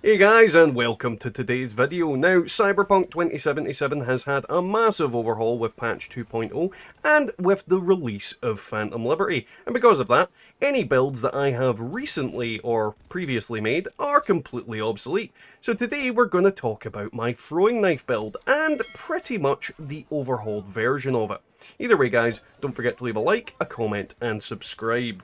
Hey guys, and welcome to today's video. Now, Cyberpunk 2077 has had a massive overhaul with patch 2.0 and with the release of Phantom Liberty, and because of that, any builds that I have recently or previously made are completely obsolete. So today we're going to talk about my throwing knife build and pretty much the overhauled version of it. Either way guys, don't forget to leave a like, a comment and subscribe.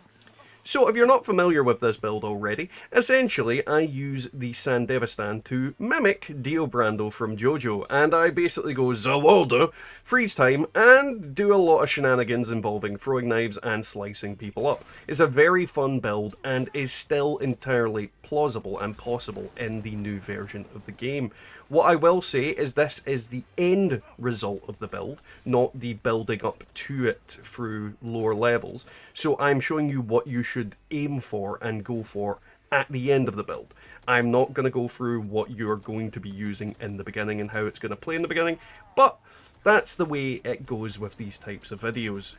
So if you're not familiar with this build already, essentially I use the Sandevistan to mimic Dio Brando from JoJo, and I basically go Zawaldo, freeze time, and do a lot of shenanigans involving throwing knives and slicing people up. It's a very fun build and is still entirely plausible and possible in the new version of the game. What I will say is this is the end result of the build, not the building up to it through lower levels. So I'm showing you what you should aim for and go for at the end of the build. I'm not going to go through what you're going to be using in the beginning and how it's going to play in the beginning, but that's the way it goes with these types of videos.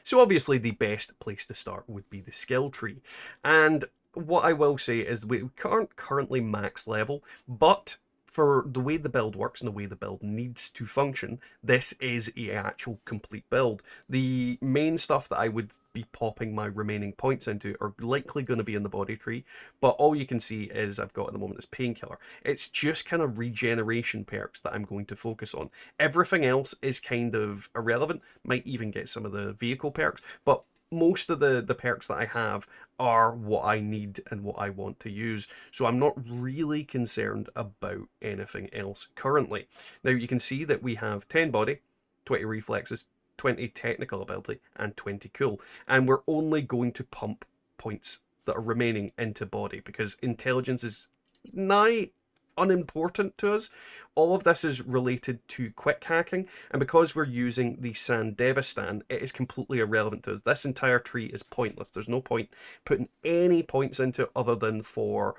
So obviously the best place to start would be the skill tree. And what I will say is we aren't currently max level, but for the way the build works and the way the build needs to function, this is an actual complete build. The main stuff that I would be popping my remaining points into are likely going to be in the body tree, but all you can see is I've got at the moment is painkiller. It's just kind of regeneration perks that I'm going to focus on. Everything else is kind of irrelevant, might even get some of the vehicle perks, but most of the perks that I have are what I need and what I want to use. So I'm not really concerned about anything else currently. Now you can see that we have 10 body, 20 reflexes, 20 technical ability, and 20 cool. And we're only going to pump points that are remaining into body because intelligence is nigh unimportant to us. All of this is related to quick hacking, and because we're using the Sandevistan, it is completely irrelevant to us. This entire tree is pointless. There's no point putting any points into it other than for,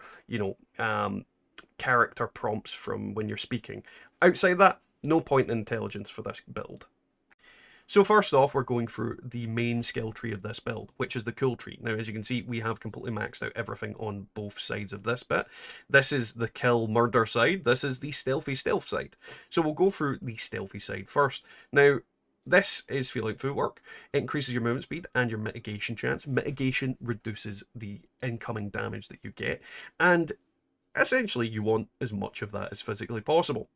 character prompts from when you're speaking. Outside that, no point in intelligence for this build. So first off, we're going through the main skill tree of this build, which is the cool tree. Now, as you can see, we have completely maxed out everything on both sides of this bit. This is the kill murder side. This is the stealthy stealth side. So we'll go through the stealthy side first. Now, this is feeling footwork. It increases your movement speed and your mitigation chance. Mitigation reduces the incoming damage that you get. And essentially, you want as much of that as physically possible.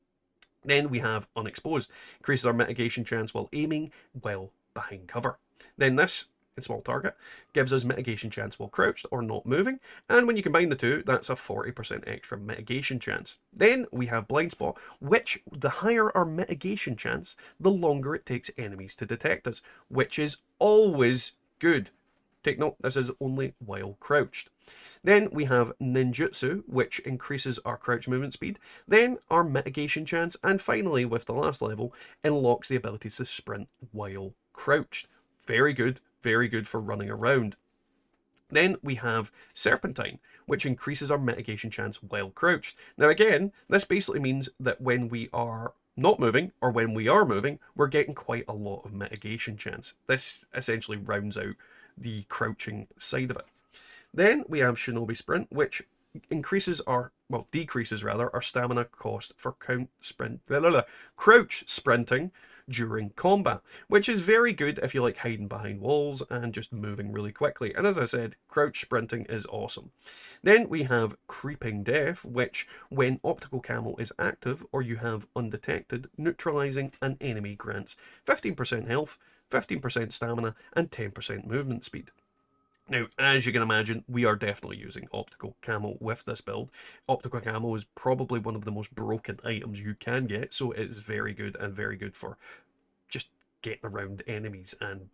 Then we have Unexposed, increases our mitigation chance while aiming while behind cover. Then this, in small target, gives us mitigation chance while crouched or not moving, and when you combine the two, that's a 40% extra mitigation chance. Then we have Blind Spot, which the higher our mitigation chance, the longer it takes enemies to detect us, which is always good. Take note, this is only while crouched. Then we have Ninjutsu, which increases our crouch movement speed, then our mitigation chance, and finally, with the last level, unlocks the ability to sprint while crouched. Very good for running around. Then we have Serpentine, which increases our mitigation chance while crouched. Now again, this basically means that when we are not moving, or when we are moving, we're getting quite a lot of mitigation chance. This essentially rounds out the crouching side of it. Then we have Shinobi Sprint, which decreases our stamina cost for crouch sprinting during combat, which is very good if you like hiding behind walls and just moving really quickly. And as I said, crouch sprinting is awesome. Then we have Creeping Death, which when optical camo is active or you have undetected, neutralizing an enemy grants 15% health, 15% stamina, and 10% movement speed. Now, as you can imagine, we are definitely using optical camo with this build. Optical camo is probably one of the most broken items you can get, so it's very good and very good for just getting around enemies and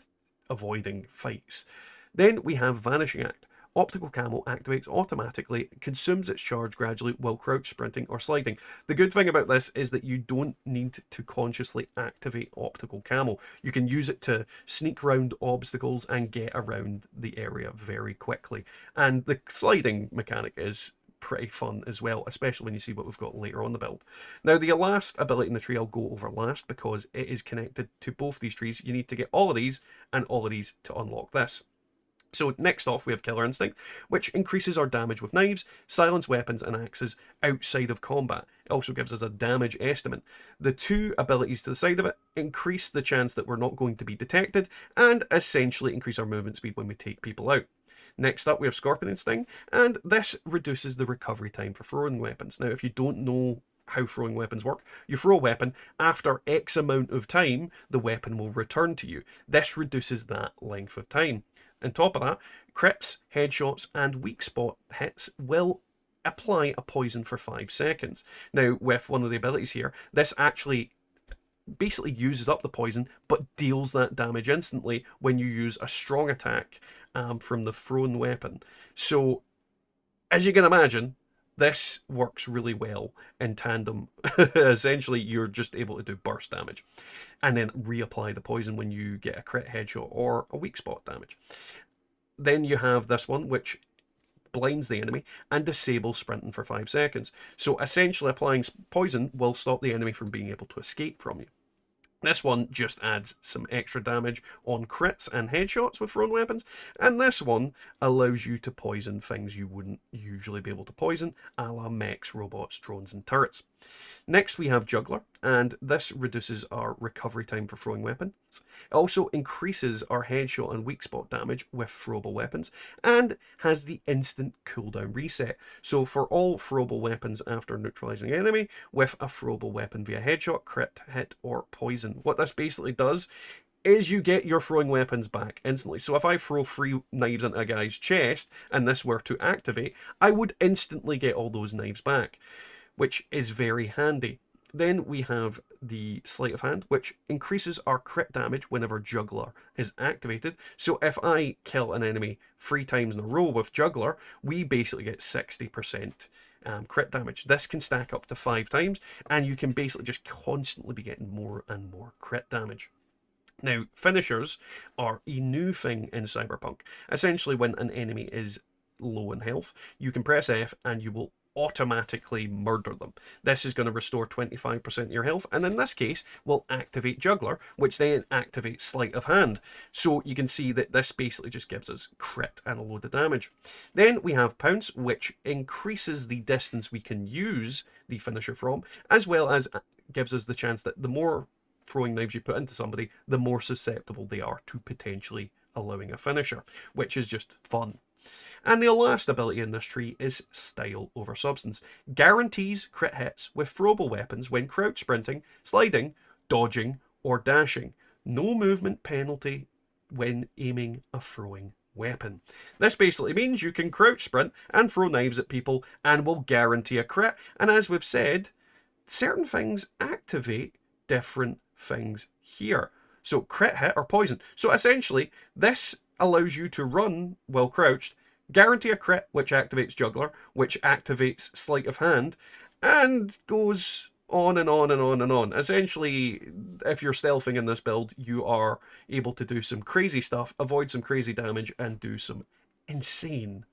avoiding fights. Then we have Vanishing Act. Optical camo activates automatically, consumes its charge gradually while crouch sprinting or sliding. The good thing about this is that you don't need to consciously activate optical camo. You can use it to sneak around obstacles and get around the area very quickly. And the sliding mechanic is pretty fun as well, especially when you see what we've got later on the build. Now, the last ability in the tree I'll go over last because it is connected to both these trees. You need to get all of these and all of these to unlock this. So next off, we have Killer Instinct, which increases our damage with knives, silence weapons, and axes outside of combat. It also gives us a damage estimate. The two abilities to the side of it increase the chance that we're not going to be detected, and essentially increase our movement speed when we take people out. Next up, we have Scorpion and Sting, and this reduces the recovery time for throwing weapons. Now, if you don't know how throwing weapons work, you throw a weapon, after X amount of time, the weapon will return to you. This reduces that length of time. On top of that, crits, headshots, and weak spot hits will apply a poison for 5 seconds. Now, with one of the abilities here, this actually basically uses up the poison, but deals that damage instantly when you use a strong attack from the thrown weapon. So, as you can imagine, this works really well in tandem. Essentially, you're just able to do burst damage and then reapply the poison when you get a crit headshot or a weak spot damage. Then you have this one, which blinds the enemy and disables sprinting for 5 seconds. So essentially applying poison will stop the enemy from being able to escape from you. This one just adds some extra damage on crits and headshots with thrown weapons, and this one allows you to poison things you wouldn't usually be able to poison, a la mechs, robots, drones, and turrets. Next, we have Juggler, and this reduces our recovery time for throwing weapons. It also increases our headshot and weak spot damage with throwable weapons, and has the instant cooldown reset. So for all throwable weapons after neutralizing an enemy, with a throwable weapon via headshot, crit, hit, or poison. What this basically does is you get your throwing weapons back instantly. So if I throw 3 knives into a guy's chest, and this were to activate, I would instantly get all those knives back, which is very handy. Then we have the Sleight of Hand, which increases our crit damage whenever Juggler is activated. So if I kill an enemy 3 times in a row with Juggler, we basically get 60% crit damage. This can stack up to 5 times, and you can basically just constantly be getting more and more crit damage. Now, finishers are a new thing in Cyberpunk. Essentially, when an enemy is low in health, you can press F and you will automatically murder them. This is going to restore 25% of your health, and in this case will activate Juggler, which then activates Sleight of Hand. So you can see that this basically just gives us crit and a load of damage. Then we have Pounce, which increases the distance we can use the finisher from, as well as gives us the chance that the more throwing knives you put into somebody, the more susceptible they are to potentially allowing a finisher, which is just fun. And the last ability in this tree is Style over Substance. Guarantees crit hits with throwable weapons when crouch sprinting, sliding, dodging, or dashing. No movement penalty when aiming a throwing weapon. This basically means you can crouch sprint and throw knives at people and will guarantee a crit. And as we've said, certain things activate different things here. So crit hit or poison. So essentially, this allows you to run while crouched, guarantee a crit, which activates Juggler, which activates Sleight of Hand, and goes on and on and on and on. Essentially, if you're stealthing in this build, you are able to do some crazy stuff, avoid some crazy damage, and do some insane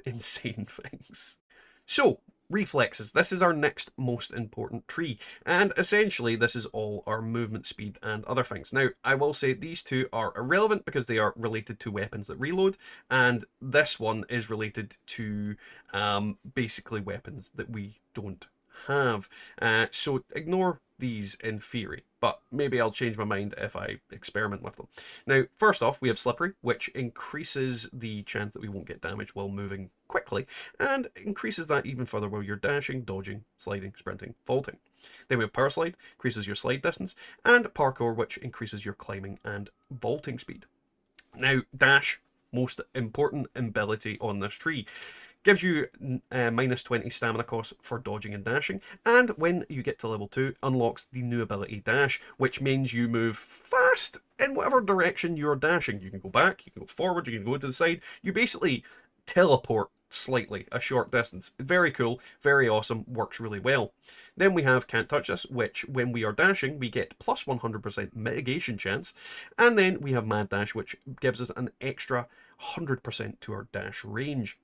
things. So, reflexes. This is our next most important tree, and essentially this is all our movement speed and other things. Now, I will say these two are irrelevant because they are related to weapons that reload, and this one is related to basically weapons that we don't have. So ignore these in theory, but maybe I'll change my mind if I experiment with them. Now, first off, we have Slippery, which increases the chance that we won't get damage while moving quickly, and increases that even further while you're dashing, dodging, sliding, sprinting, vaulting. Then we have Power Slide, increases your slide distance, and Parkour, which increases your climbing and vaulting speed. Now, Dash, most important ability on this tree. Gives you minus 20 stamina cost for dodging and dashing, and when you get to level 2, unlocks the new ability Dash, which means you move fast in whatever direction you're dashing. You can go back, you can go forward, you can go to the side. You basically teleport slightly, a short distance. Very cool, very awesome, works really well. Then we have Can't Touch This, which when we are dashing, we get plus 100% mitigation chance. And then we have Mad Dash, which gives us an extra 100% to our dash range.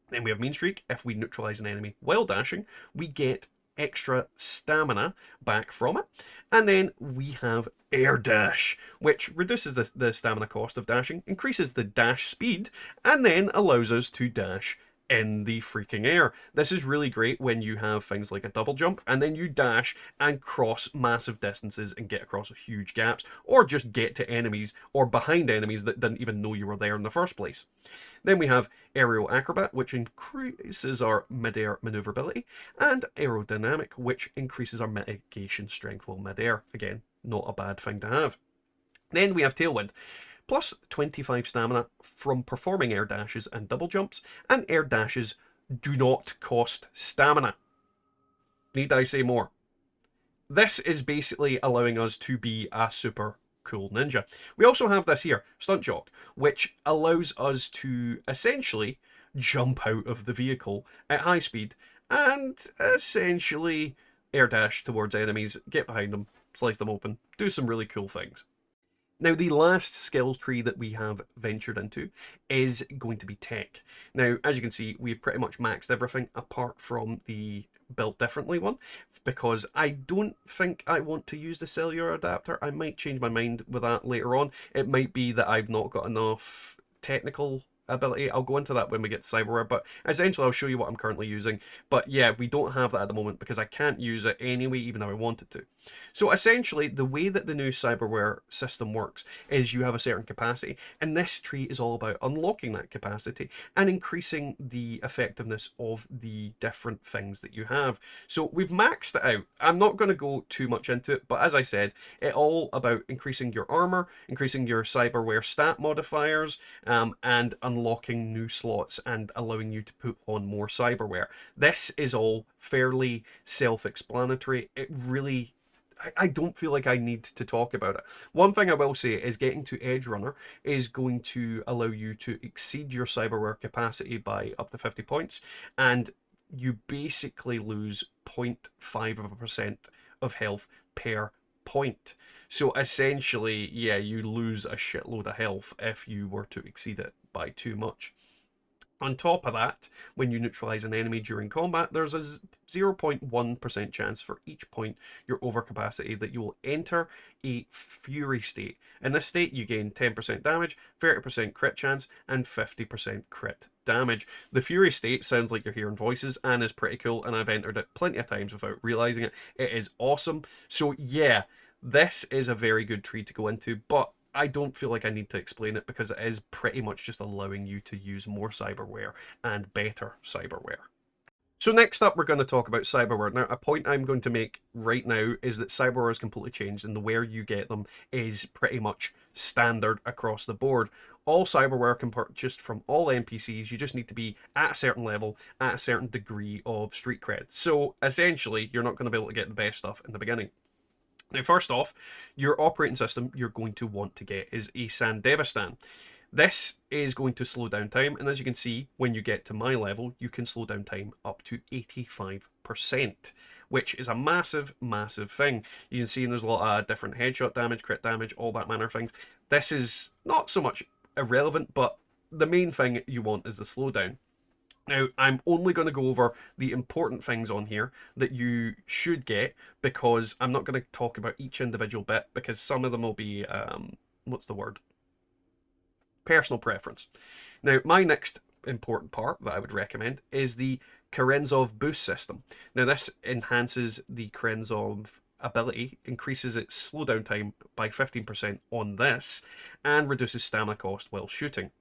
Then we have Mean Streak. If we neutralize an enemy while dashing, we get extra stamina back from it. And then we have Air Dash, which reduces the stamina cost of dashing, increases the dash speed, and then allows us to dash in the freaking air. This is really great when you have things like a double jump and then you dash and cross massive distances and get across huge gaps, or just get to enemies or behind enemies that didn't even know you were there in the first place. Then we have Aerial Acrobat, which increases our mid-air maneuverability, and Aerodynamic, which increases our mitigation strength while mid-air. Again, not a bad thing to have. Then we have Tailwind, plus 25 stamina from performing air dashes and double jumps, and air dashes do not cost stamina. Need I say more? This is basically allowing us to be a super cool ninja. We also have this here, Stunt Jock, which allows us to essentially jump out of the vehicle at high speed and essentially air dash towards enemies, get behind them, slice them open, do some really cool things. Now, the last skill tree that we have ventured into is going to be tech. Now, as you can see, we've pretty much maxed everything apart from the built differently one, because I don't think I want to use the cellular adapter. I might change my mind with that later on. It might be that I've not got enough technical ability. I'll go into that when we get to Cyberware, but essentially I'll show you what I'm currently using. But yeah, we don't have that at the moment because I can't use it anyway, even though I wanted to. So essentially, the way that the new Cyberware system works is you have a certain capacity, and this tree is all about unlocking that capacity and increasing the effectiveness of the different things that you have. So we've maxed it out. I'm not going to go too much into it, but as I said, it's all about increasing your armor, increasing your Cyberware stat modifiers, and unlocking new slots and allowing you to put on more Cyberware. This is all fairly self-explanatory. It really, I don't feel like I need to talk about it. One thing I will say is getting to Edge Runner is going to allow you to exceed your Cyberware capacity by up to 50 points, and you basically lose 0.5% of health per point. So essentially, yeah, you lose a shitload of health if you were to exceed it by too much. On top of that, when you neutralize an enemy during combat, there's a 0.1% chance for each point you're over capacity that you will enter a fury state. In this state, you gain 10% damage, 30% crit chance, and 50% crit damage. The fury state sounds like you're hearing voices and is pretty cool, and I've entered it plenty of times without realizing it. It is awesome. So yeah, this is a very good tree to go into, but I don't feel like I need to explain it because it is pretty much just allowing you to use more Cyberware and better Cyberware. So next up, we're going to talk about Cyberware. Now, a point I'm going to make right now is that Cyberware has completely changed, and the where you get them is pretty much standard across the board. All Cyberware can purchase from all NPCs. You just need to be at a certain level, at a certain degree of street cred. So essentially, you're not going to be able to get the best stuff in the beginning. Now, first off, your operating system you're going to want to get is a Sandevistan. This is going to slow down time, and as you can see, when you get to my level, you can slow down time up to 85%, which is a massive, massive thing. You can see there's a lot of different headshot damage, crit damage, all that manner of things. This is not so much irrelevant, but the main thing you want is the slowdown. Now, I'm only going to go over the important things on here that you should get, because I'm not going to talk about each individual bit, because some of them will be, what's the word? Personal preference. Now, my next important part that I would recommend is the Karenzov boost system. Now, this enhances the Karenzov ability, increases its slowdown time by 15% on this, and reduces stamina cost while shooting.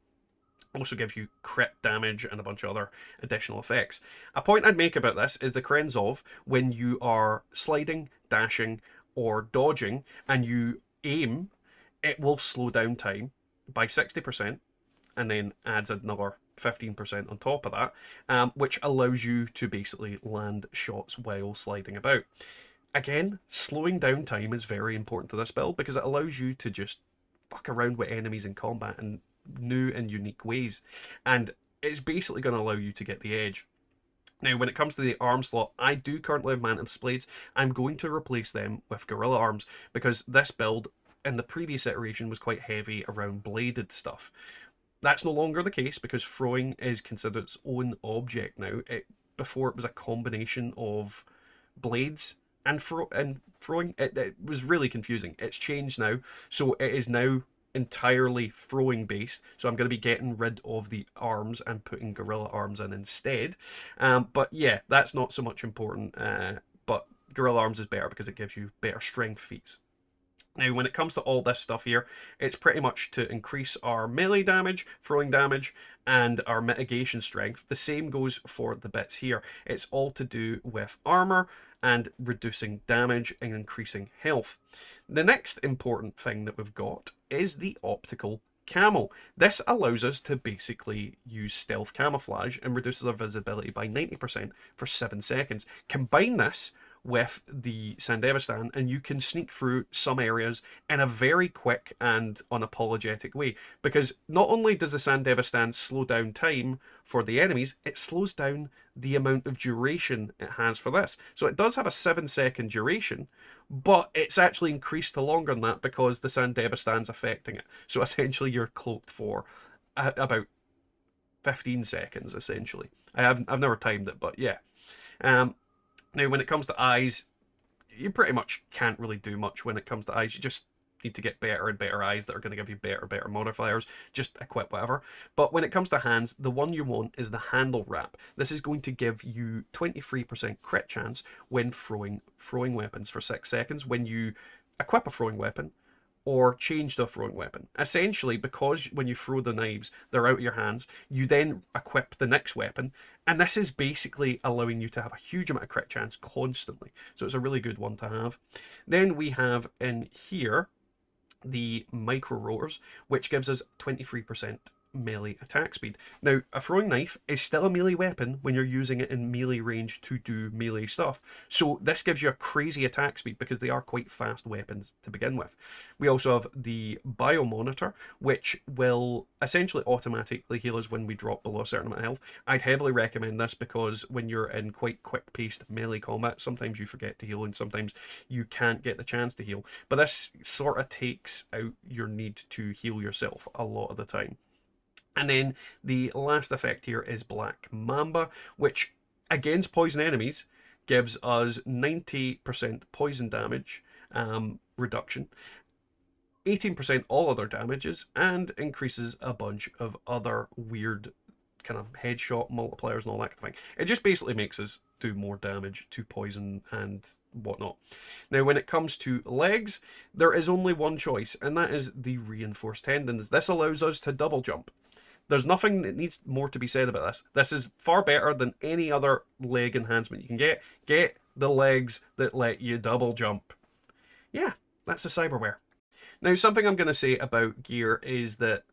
Also gives you crit damage and a bunch of other additional effects. A point I'd make about this is the Karenzov, when you are sliding, dashing, or dodging, and you aim, it will slow down time by 60%, and then adds another 15% on top of that, which allows you to basically land shots while sliding about. Again, slowing down time is very important to this build because it allows you to just fuck around with enemies in combat in new and unique ways, and it's basically going to allow you to get the edge. Now, when it comes to the arm slot, I do currently have Mantis Blades. I'm going to replace them with Gorilla Arms because this build in the previous iteration was quite heavy around bladed stuff. That's no longer the case because throwing is considered its own object now. Before it was a combination of blades and throwing. It was really confusing. It's changed now, so it is now entirely throwing based. So I'm going to be getting rid of the arms and putting gorilla arms in instead. But yeah, that's not so much important. But gorilla arms is better because it gives you better strength feats. Now, when it comes to all this stuff here, it's pretty much to increase our melee damage, throwing damage, and our mitigation strength. The same goes for the bits here. It's all to do with armor and reducing damage and increasing health. The next important thing that we've got is the optical camo. This allows us to basically use stealth camouflage and reduces our visibility by 90% for 7 seconds. Combine this with the Sandevistan and you can sneak through some areas in a very quick and unapologetic way, because not only does the Sandevistan slow down time for the enemies, it slows down the amount of duration it has for this. So it does have a 7-second duration, but it's actually increased to longer than that because the Sandevistan's affecting it. So essentially you're cloaked for about 15 seconds essentially. I've never timed it, but yeah. Now, when it comes to eyes, you pretty much can't really do much when it comes to eyes. You just need to get better and better eyes that are going to give you better modifiers. Just equip whatever. But when it comes to hands, the one you want is the handle wrap. This is going to give you 23% crit chance when throwing weapons for 6 seconds. When you equip a throwing weapon, or change the throwing weapon. Essentially, because when you throw the knives, they're out of your hands, you then equip the next weapon, and this is basically allowing you to have a huge amount of crit chance constantly. So it's a really good one to have. Then we have in here the micro rotors, which gives us 23% melee attack speed. Now, a throwing knife is still a melee weapon when you're using it in melee range to do melee stuff. So this gives you a crazy attack speed because they are quite fast weapons to begin with. We also have the biomonitor, which will essentially automatically heal us when we drop below a certain amount of health. I'd heavily recommend this because when you're in quite quick-paced melee combat, sometimes you forget to heal and sometimes you can't get the chance to heal. But this sort of takes out your need to heal yourself a lot of the time. And then the last effect here is Black Mamba, which against poison enemies gives us 90% poison damage reduction, 18% all other damages, and increases a bunch of other weird kind of headshot multipliers and all that kind of thing. It just basically makes us do more damage to poison and whatnot. Now, when it comes to legs, there is only one choice, and that is the reinforced tendons. This allows us to double jump. There's nothing that needs more to be said about this. This is far better than any other leg enhancement you can get. Get the legs that let you double jump. Yeah, that's a Cyberware. Now, something I'm going to say about gear is that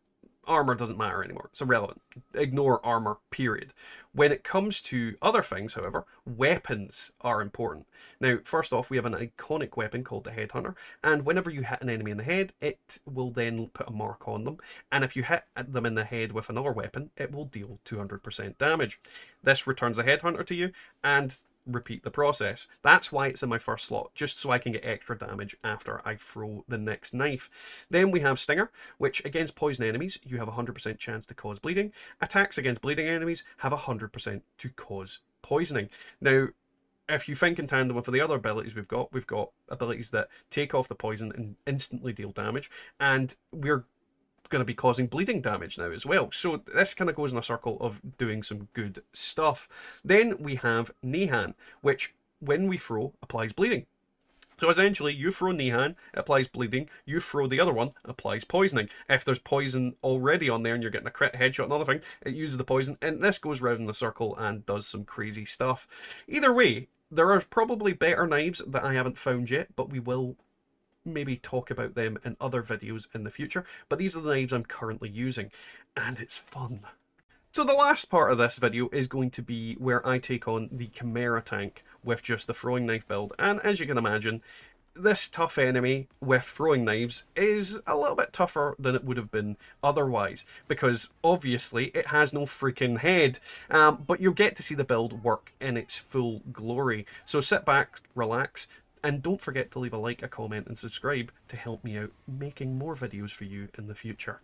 armor doesn't matter anymore. It's irrelevant. Ignore armor, period. When it comes to other things, however, weapons are important. Now, first off, we have an iconic weapon called the Headhunter, and whenever you hit an enemy in the head, it will then put a mark on them, and if you hit them in the head with another weapon, it will deal 200% damage. This returns a Headhunter to you, and repeat the process. That's why it's in my first slot, just so I can get extra damage after I throw the next knife. Then we have Stinger, which against poison enemies, you have a 100% chance to cause bleeding. Attacks against bleeding enemies have a 100% to cause poisoning. Now, if you think in tandem with the other abilities we've got abilities that take off the poison and instantly deal damage, and we're going to be causing bleeding damage now as well. So this kind of goes in a circle of doing some good stuff. Then we have Nihan, which when we throw applies bleeding. So essentially, you throw Nihan, it applies bleeding. You throw the other one, applies poisoning. If there's poison already on there and you're getting a crit headshot, another thing, it uses the poison, and this goes round in the circle and does some crazy stuff. Either way, there are probably better knives that I haven't found yet, but we will maybe talk about them in other videos in the future. But these are the knives I'm currently using, and it's fun. So the last part of this video is going to be where I take on the Chimera Tank with just the throwing knife build. And as you can imagine, this tough enemy with throwing knives is a little bit tougher than it would have been otherwise, because obviously it has no freaking head. But you'll get to see the build work in its full glory. So sit back, relax, and don't forget to leave a like, a comment, and subscribe to help me out making more videos for you in the future.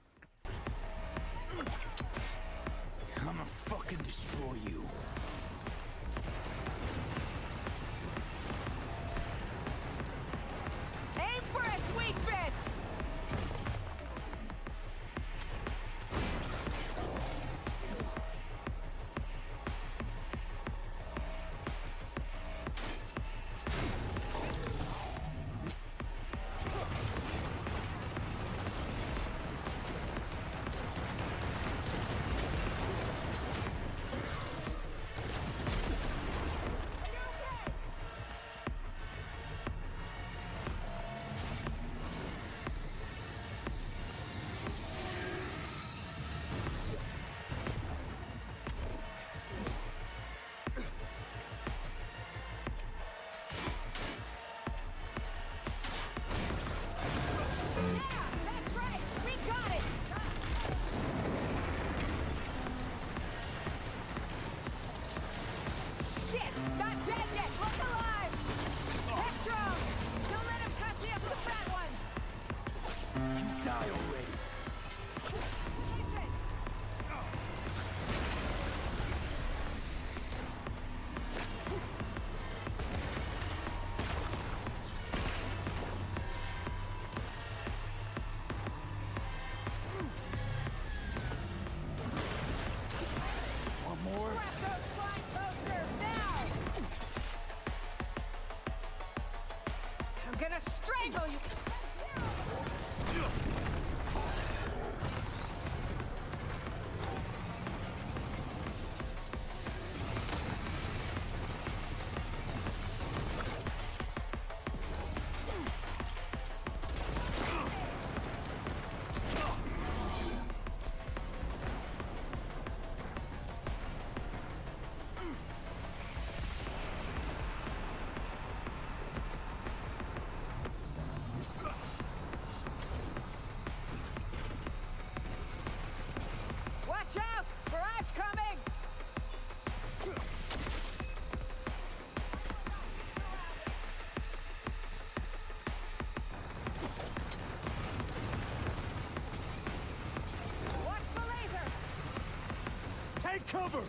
I'ma fucking destroy you. Take cover!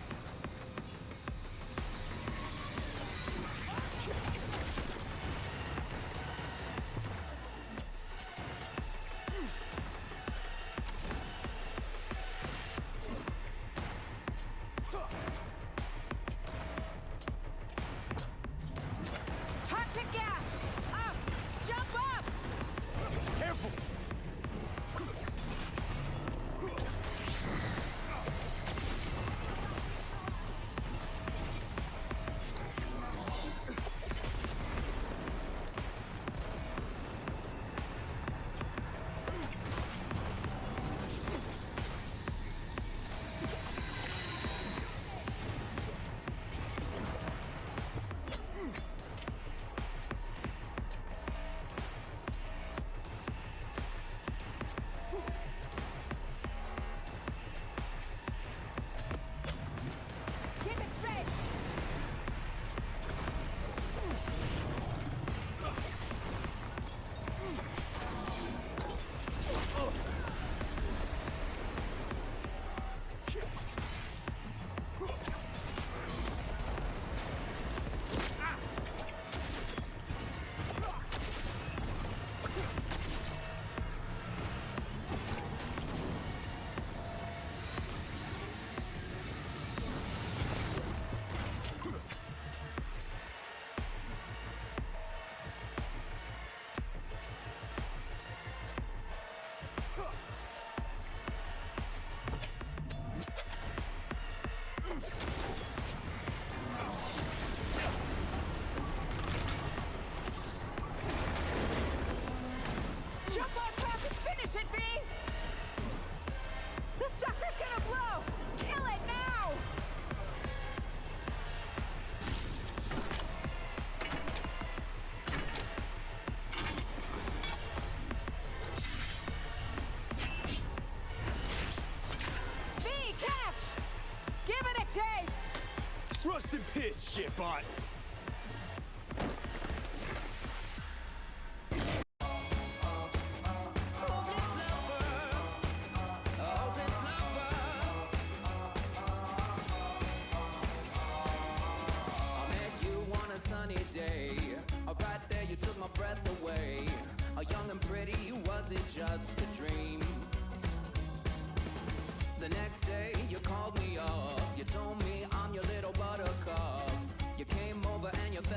Toxic gas! Up! Jump up! Careful! Keep it safe! Jump on top and finish it, V! The sucker's gonna blow! Kill it now! V, catch! Give it a take! Rust and piss, shitbot! Sunny day, right there you took my breath away. Young and pretty, was it just a dream? The next day you called me up, you told me I'm your little buttercup. You came over and you fell